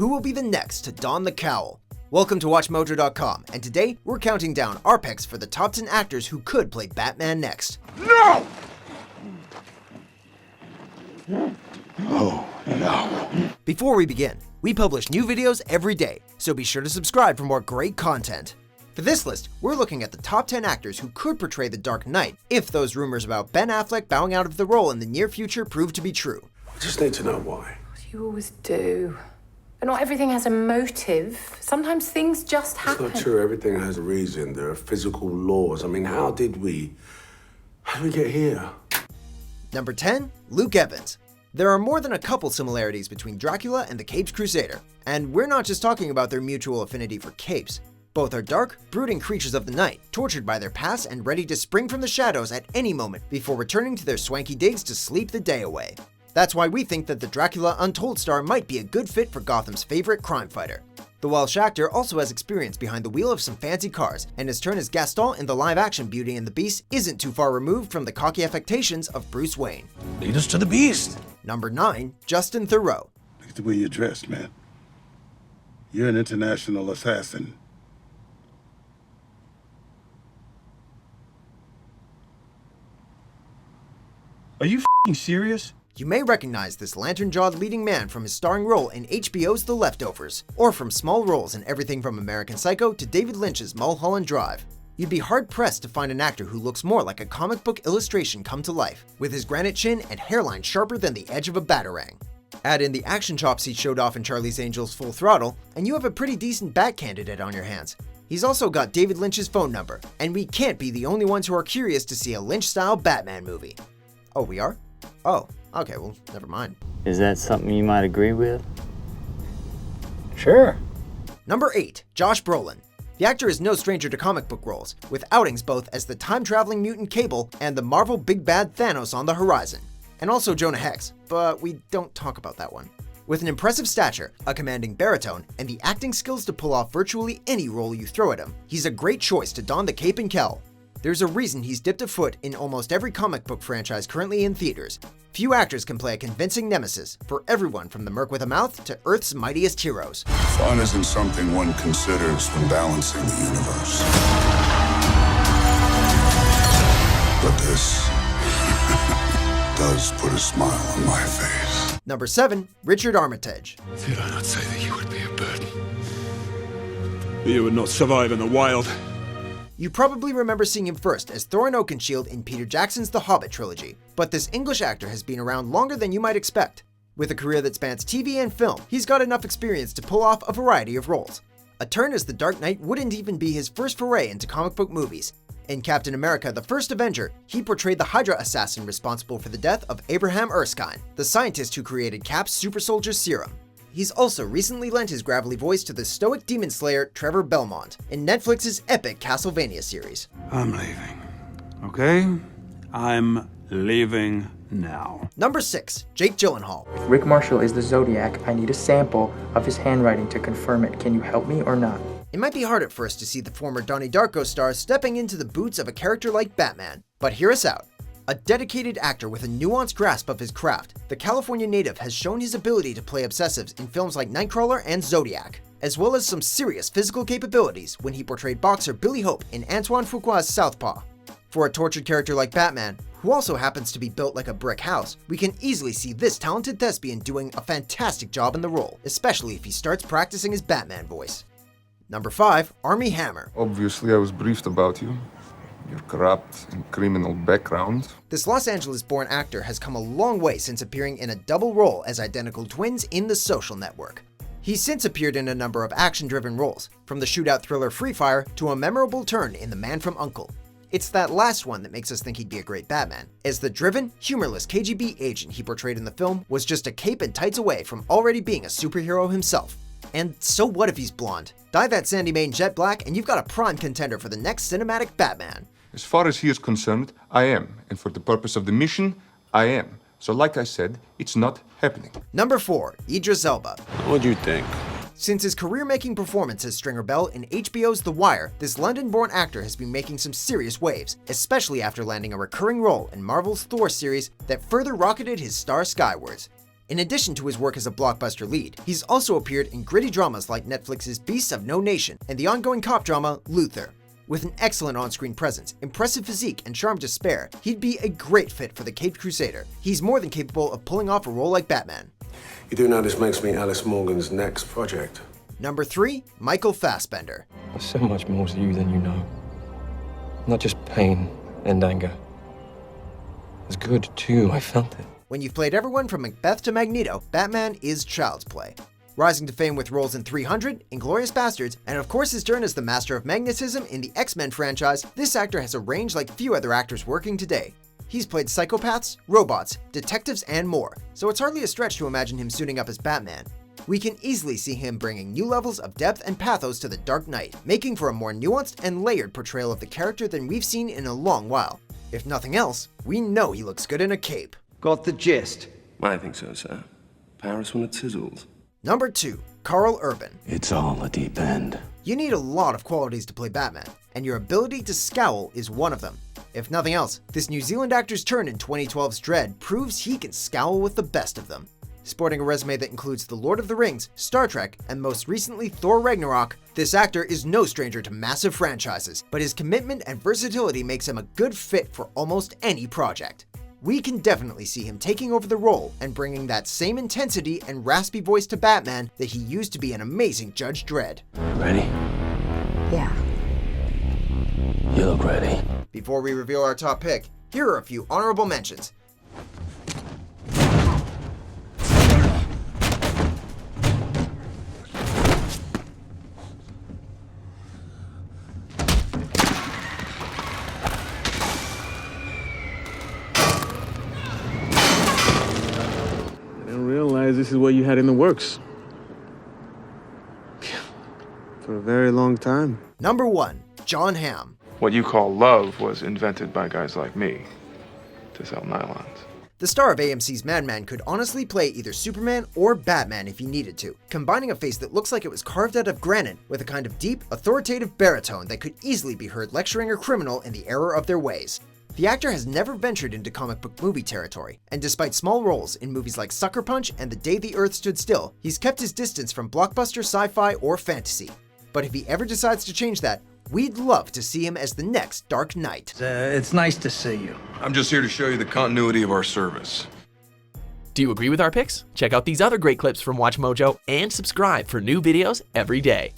who will be the next to don the cowl? Welcome to WatchMojo.com, and today we're counting down our picks for the top 10 actors who could play Batman next. No! Oh, no. Before we begin, we publish new videos every day, so be sure to subscribe for more great content. For this list, we're looking at the top 10 actors who could portray the Dark Knight if those rumors about Ben Affleck bowing out of the role in the near future prove to be true. I just need to know why. You always do. But not everything has a motive. Sometimes things just happen. It's not true. Everything has a reason. There are physical laws. I mean, how did we get here? Number 10, Luke Evans. There are more than a couple similarities between Dracula and the Caped Crusader, and we're not just talking about their mutual affinity for capes. Both are dark, brooding creatures of the night, tortured by their past and ready to spring from the shadows at any moment before returning to their swanky digs to sleep the day away. That's why we think that the Dracula Untold star might be a good fit for Gotham's favorite crime fighter. The Welsh actor also has experience behind the wheel of some fancy cars, and his turn as Gaston in the live-action Beauty and the Beast isn't too far removed from the cocky affectations of Bruce Wayne. Lead us to the beast. Number 9, Justin Theroux. Look at the way you're dressed, man. You're an international assassin. Are you f***ing serious? You may recognize this lantern-jawed leading man from his starring role in HBO's The Leftovers, or from small roles in everything from American Psycho to David Lynch's Mulholland Drive. You'd be hard-pressed to find an actor who looks more like a comic book illustration come to life, with his granite chin and hairline sharper than the edge of a batarang. Add in the action chops he showed off in Charlie's Angels Full Throttle, and you have a pretty decent Bat candidate on your hands. He's also got David Lynch's phone number, and we can't be the only ones who are curious to see a Lynch-style Batman movie. Oh, we are? Oh, okay, well, never mind. Is that something you might agree with? Sure. Number 8, Josh Brolin. The actor is no stranger to comic book roles, with outings both as the time-traveling mutant Cable and the Marvel big bad Thanos on the horizon. And also Jonah Hex, but we don't talk about that one. With an impressive stature, a commanding baritone, and the acting skills to pull off virtually any role you throw at him, he's a great choice to don the cape and cowl. There's a reason he's dipped a foot in almost every comic book franchise currently in theaters. Few actors can play a convincing nemesis for everyone from the Merc with a Mouth to Earth's mightiest heroes. Fun isn't something one considers when balancing the universe. But this does put a smile on my face. Number 7, Richard Armitage. Did I not say that you would be a burden? That you would not survive in the wild? You probably remember seeing him first as Thorin Oakenshield in Peter Jackson's The Hobbit trilogy, but this English actor has been around longer than you might expect. With a career that spans TV and film, he's got enough experience to pull off a variety of roles. A turn as the Dark Knight wouldn't even be his first foray into comic book movies. In Captain America: The First Avenger, he portrayed the Hydra assassin responsible for the death of Abraham Erskine, the scientist who created Cap's super soldier serum. He's also recently lent his gravelly voice to the stoic demon slayer Trevor Belmont in Netflix's epic Castlevania series. I'm leaving. Okay? I'm leaving now. Number 6, Jake Gyllenhaal. If Rick Marshall is the Zodiac, I need a sample of his handwriting to confirm it. Can you help me or not? It might be hard at first to see the former Donnie Darko star stepping into the boots of a character like Batman, but hear us out. A dedicated actor with a nuanced grasp of his craft, the California native has shown his ability to play obsessives in films like Nightcrawler and Zodiac, as well as some serious physical capabilities when he portrayed boxer Billy Hope in Antoine Fuqua's Southpaw. For a tortured character like Batman, who also happens to be built like a brick house, we can easily see this talented thespian doing a fantastic job in the role, especially if he starts practicing his Batman voice. Number 5, Armie Hammer. Obviously, I was briefed about you. Your corrupt and criminal background. This Los Angeles-born actor has come a long way since appearing in a double role as identical twins in The Social Network. He's since appeared in a number of action-driven roles, from the shootout thriller Free Fire to a memorable turn in The Man from U.N.C.L.E. It's that last one that makes us think he'd be a great Batman, as the driven, humorless KGB agent he portrayed in the film was just a cape and tights away from already being a superhero himself. And so what if he's blonde? Dye that sandy mane jet black and you've got a prime contender for the next cinematic Batman. As far as he is concerned, I am. And for the purpose of the mission, I am. So like I said, it's not happening. Number 4, Idris Elba. What'd you think? Since his career-making performance as Stringer Bell in HBO's The Wire, this London-born actor has been making some serious waves, especially after landing a recurring role in Marvel's Thor series that further rocketed his star skywards. In addition to his work as a blockbuster lead, he's also appeared in gritty dramas like Netflix's Beasts of No Nation and the ongoing cop drama Luther. With an excellent on-screen presence, impressive physique, and charm to spare, he'd be a great fit for the Caped Crusader. He's more than capable of pulling off a role like Batman. You do know this makes me Alice Morgan's next project. Number 3, Michael Fassbender. There's so much more to you than you know. Not just pain and anger. It's good, too. I felt it. When you've played everyone from Macbeth to Magneto, Batman is child's play. Rising to fame with roles in 300, Inglourious Basterds, and of course his turn as the Master of Magnetism in the X-Men franchise, this actor has a range like few other actors working today. He's played psychopaths, robots, detectives, and more, so it's hardly a stretch to imagine him suiting up as Batman. We can easily see him bringing new levels of depth and pathos to the Dark Knight, making for a more nuanced and layered portrayal of the character than we've seen in a long while. If nothing else, we know he looks good in a cape. Got the gist? I think so, sir. Paris when it sizzles. Number 2, Karl Urban. It's all a deep end. You need a lot of qualities to play Batman, and your ability to scowl is one of them. If nothing else, this New Zealand actor's turn in 2012's Dredd proves he can scowl with the best of them. Sporting a resume that includes The Lord of the Rings, Star Trek, and most recently Thor Ragnarok, this actor is no stranger to massive franchises, but his commitment and versatility makes him a good fit for almost any project. We can definitely see him taking over the role and bringing that same intensity and raspy voice to Batman that he used to be an amazing Judge Dredd. Ready? Yeah. You look ready. Before we reveal our top pick, here are a few honorable mentions. This is what you had in the works. For a very long time. Number 1, Jon Hamm. What you call love was invented by guys like me to sell nylons. The star of AMC's Mad Men could honestly play either Superman or Batman if he needed to, combining a face that looks like it was carved out of granite with a kind of deep, authoritative baritone that could easily be heard lecturing a criminal in the error of their ways. The actor has never ventured into comic book movie territory, and despite small roles in movies like Sucker Punch and The Day the Earth Stood Still, he's kept his distance from blockbuster sci-fi or fantasy. But if he ever decides to change that, we'd love to see him as the next Dark Knight. It's nice to see you. I'm just here to show you the continuity of our service. Do you agree with our picks? Check out these other great clips from WatchMojo and subscribe for new videos every day.